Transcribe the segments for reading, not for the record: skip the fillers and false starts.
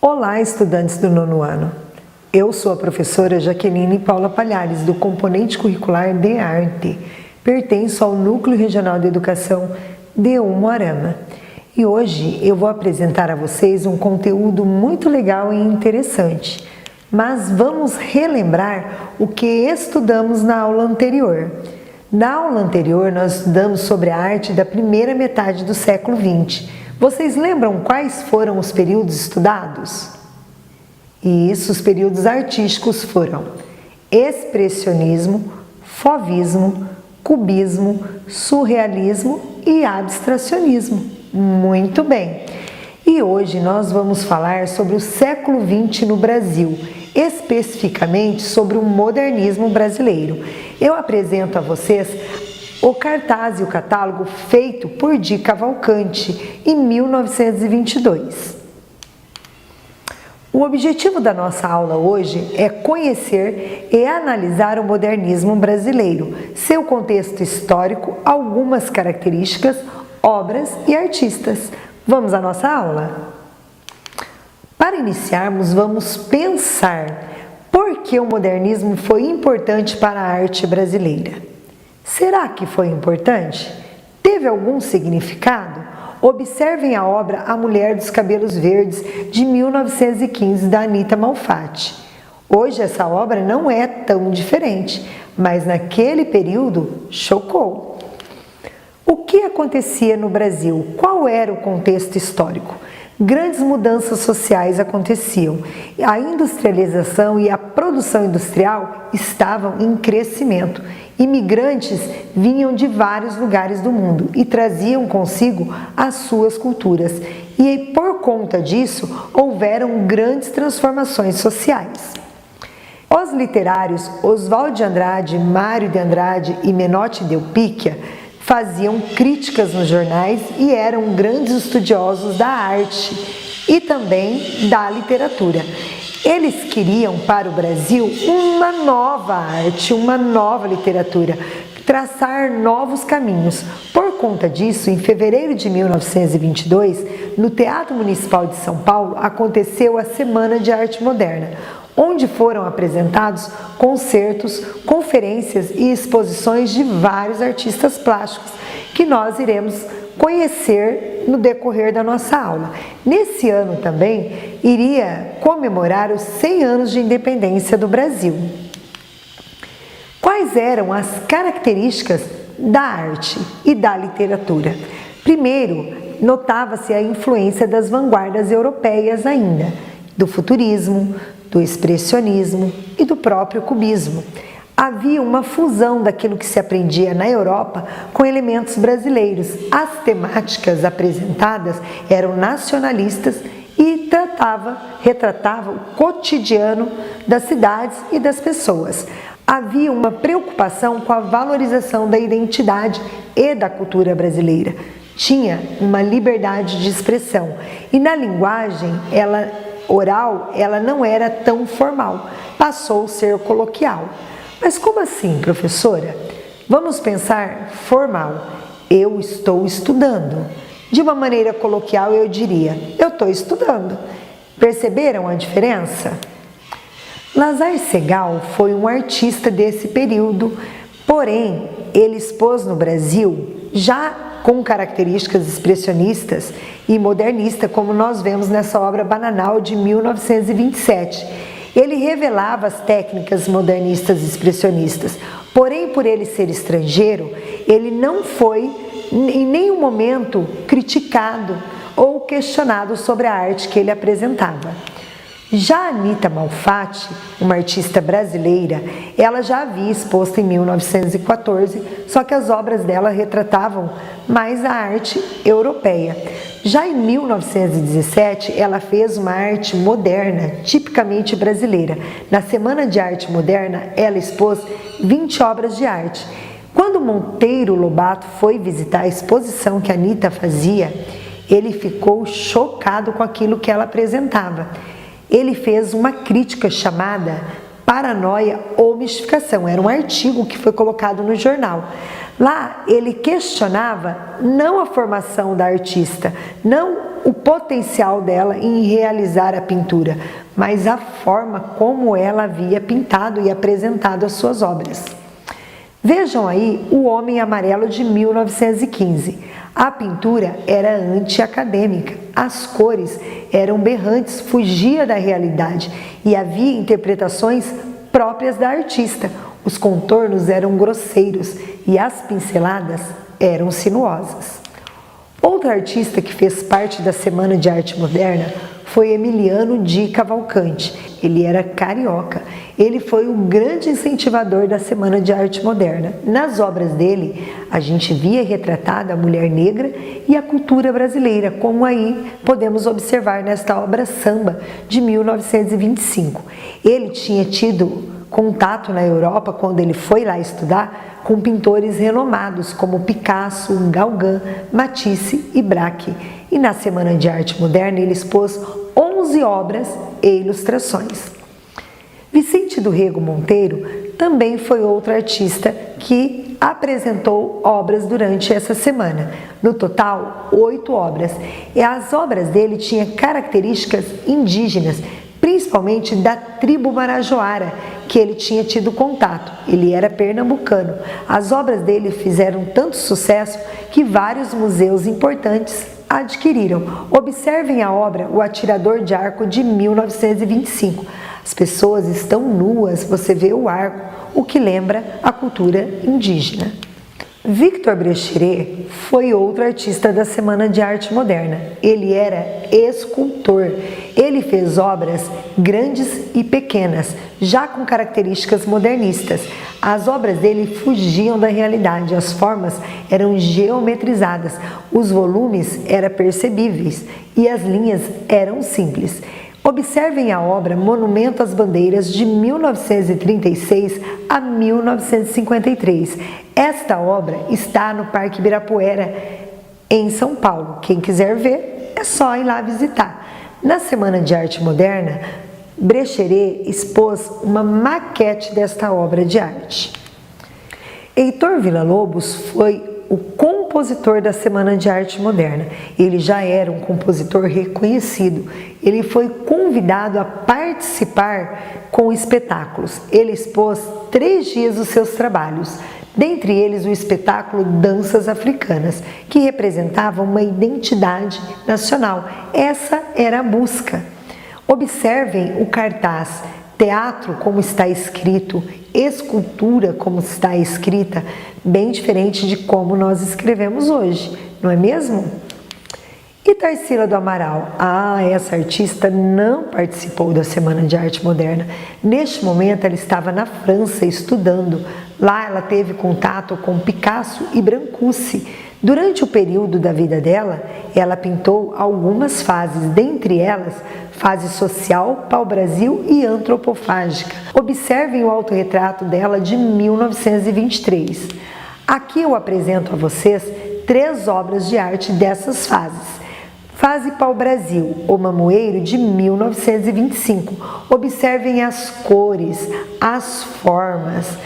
Olá, estudantes do nono ano. Eu sou a professora Jaqueline Paula Palhares, do componente curricular de arte. Pertenço ao Núcleo Regional de Educação de Umuarama. E hoje eu vou apresentar a vocês um conteúdo muito legal e interessante. Mas vamos relembrar o que estudamos na aula anterior. Na aula anterior, nós estudamos sobre a arte da primeira metade do século XX. Vocês lembram quais foram os períodos estudados? Isso, os períodos artísticos foram expressionismo, fauvismo, cubismo, surrealismo e abstracionismo. Muito bem! E hoje nós vamos falar sobre o século XX no Brasil, especificamente sobre o modernismo brasileiro. Eu apresento a vocês o cartaz e o catálogo feito por Di Cavalcanti em 1922. O objetivo da nossa aula hoje é conhecer e analisar o modernismo brasileiro, seu contexto histórico, algumas características, obras e artistas. Vamos à nossa aula? Para iniciarmos, vamos pensar por que o modernismo foi importante para a arte brasileira. Será que foi importante? Teve algum significado? Observem a obra A Mulher dos Cabelos Verdes, de 1915, da Anita Malfatti. Hoje essa obra não é tão diferente, mas naquele período chocou. O que acontecia no Brasil? Qual era o contexto histórico? Grandes mudanças sociais aconteciam. A industrialização e a produção industrial estavam em crescimento. Imigrantes vinham de vários lugares do mundo e traziam consigo as suas culturas. E por conta disso, houveram grandes transformações sociais. Os literários Oswald de Andrade, Mário de Andrade e Menotti Delpicchia faziam críticas nos jornais e eram grandes estudiosos da arte e também da literatura. Eles queriam para o Brasil uma nova arte, uma nova literatura, traçar novos caminhos. Por conta disso, em fevereiro de 1922, no Teatro Municipal de São Paulo, aconteceu a Semana de Arte Moderna, onde foram apresentados concertos, conferências e exposições de vários artistas plásticos, que nós iremos conhecer no decorrer da nossa aula. Nesse ano também, iria comemorar os 100 anos de independência do Brasil. Quais eram as características da arte e da literatura? Primeiro, notava-se a influência das vanguardas europeias ainda, do futurismo, do expressionismo e do próprio cubismo. Havia uma fusão daquilo que se aprendia na Europa com elementos brasileiros. As temáticas apresentadas eram nacionalistas e retratavam o cotidiano das cidades e das pessoas. Havia uma preocupação com a valorização da identidade e da cultura brasileira. Tinha uma liberdade de expressão e na linguagem oral, ela não era tão formal, passou a ser coloquial. Mas como assim, professora? Vamos pensar formal. Eu estou estudando. De uma maneira coloquial, eu diria, eu estou estudando. Perceberam a diferença? Lazar Segal foi um artista desse período, porém, ele expôs no Brasil já com características expressionistas e modernistas, como nós vemos nessa obra Bananal de 1927. Ele revelava as técnicas modernistas e expressionistas, porém, por ele ser estrangeiro, ele não foi em nenhum momento criticado ou questionado sobre a arte que ele apresentava. Já a Anita Malfatti, uma artista brasileira, ela já havia exposto em 1914, só que as obras dela retratavam mais a arte europeia. Já em 1917, ela fez uma arte moderna, tipicamente brasileira. Na Semana de Arte Moderna, ela expôs 20 obras de arte. Quando Monteiro Lobato foi visitar a exposição que a Anita fazia, ele ficou chocado com aquilo que ela apresentava. Ele fez uma crítica chamada Paranoia ou Mistificação. Era um artigo que foi colocado no jornal. Lá ele questionava não a formação da artista, não o potencial dela em realizar a pintura, mas a forma como ela havia pintado e apresentado as suas obras. Vejam aí O Homem Amarelo de 1915. A pintura era anti-acadêmica, as cores eram berrantes, fugia da realidade e havia interpretações próprias da artista. Os contornos eram grosseiros e as pinceladas eram sinuosas. Outra artista que fez parte da Semana de Arte Moderna foi Emiliano de Cavalcante. Ele era carioca. Ele foi o grande incentivador da Semana de Arte Moderna. Nas obras dele, a gente via retratada a mulher negra e a cultura brasileira, como aí podemos observar nesta obra Samba, de 1925. Ele tinha tido contato na Europa, quando ele foi lá estudar, com pintores renomados como Picasso, Gauguin, Matisse e Braque. E na Semana de Arte Moderna ele expôs 11 obras e ilustrações. Vicente do Rego Monteiro também foi outro artista que apresentou obras durante essa semana. No total, 8 obras. E as obras dele tinham características indígenas, principalmente da tribo Marajoara, que ele tinha tido contato. Ele era pernambucano. As obras dele fizeram tanto sucesso que vários museus importantes adquiriram. Observem a obra O Atirador de Arco, de 1925. As pessoas estão nuas, você vê o arco, o que lembra a cultura indígena. Victor Brecheret foi outro artista da Semana de Arte Moderna. Ele era escultor. Ele fez obras grandes e pequenas, já com características modernistas. As obras dele fugiam da realidade, as formas eram geometrizadas, os volumes eram percebíveis e as linhas eram simples. Observem a obra Monumento às Bandeiras, de 1936 a 1953. Esta obra está no Parque Ibirapuera, em São Paulo. Quem quiser ver, é só ir lá visitar. Na Semana de Arte Moderna, Brecheret expôs uma maquete desta obra de arte. Heitor Villa-Lobos foi o compositor da Semana de Arte Moderna. Ele já era um compositor reconhecido. Ele foi convidado a participar com espetáculos. Ele expôs 3 dias os seus trabalhos, dentre eles o espetáculo Danças Africanas, que representava uma identidade nacional. Essa era a busca. Observem o cartaz: teatro como está escrito, escultura como está escrita, bem diferente de como nós escrevemos hoje, não é mesmo? E Tarsila do Amaral? Essa artista não participou da Semana de Arte Moderna. Neste momento ela estava na França estudando. Lá ela teve contato com Picasso e Brancusi. Durante o período da vida dela, ela pintou algumas fases, dentre elas, fase social, pau-brasil e antropofágica. Observem o autorretrato dela de 1923. Aqui eu apresento a vocês 3 obras de arte dessas fases. Fase pau-brasil, O Mamoeiro, de 1925. Observem as cores, as formas,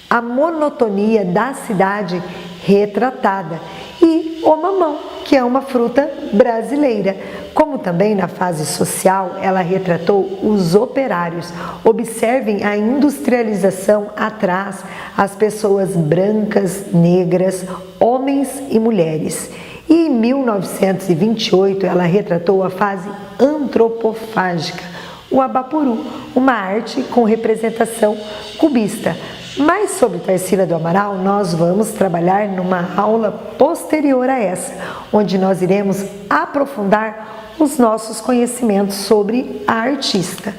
a monotonia da cidade retratada, e o mamão, que é uma fruta brasileira. Como também na fase social, ela retratou os operários. Observem a industrialização atrás, as pessoas brancas, negras, homens e mulheres. E em 1928 ela retratou a fase antropofágica, o Abapuru, uma arte com representação cubista. Mas sobre Tarsila do Amaral nós vamos trabalhar numa aula posterior a essa, onde nós iremos aprofundar os nossos conhecimentos sobre a artista.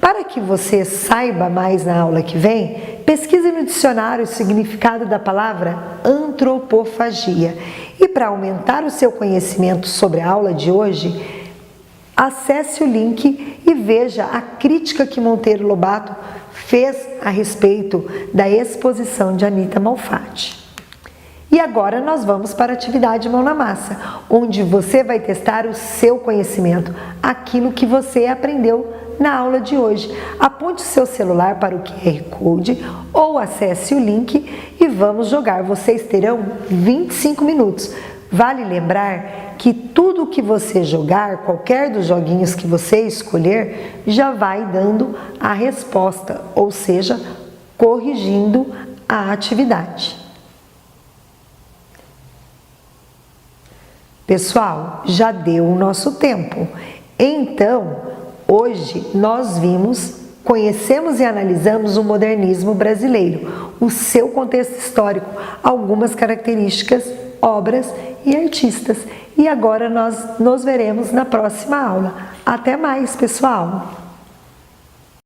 Para que você saiba mais na aula que vem, pesquise no dicionário o significado da palavra antropofagia. E para aumentar o seu conhecimento sobre a aula de hoje, acesse o link e veja a crítica que Monteiro Lobato fez a respeito da exposição de Anita Malfatti. E agora nós vamos para a atividade Mão na Massa, onde você vai testar o seu conhecimento, aquilo que você aprendeu na aula de hoje. Aponte o seu celular para o QR Code ou acesse o link e vamos jogar. Vocês terão 25 minutos. Vale lembrar que tudo que você jogar, qualquer dos joguinhos que você escolher, já vai dando a resposta, ou seja, corrigindo a atividade. Pessoal, já deu o nosso tempo. Então, hoje nós conhecemos e analisamos o modernismo brasileiro, o seu contexto histórico, algumas características, obras e artistas. E agora nós nos veremos na próxima aula. Até mais, pessoal!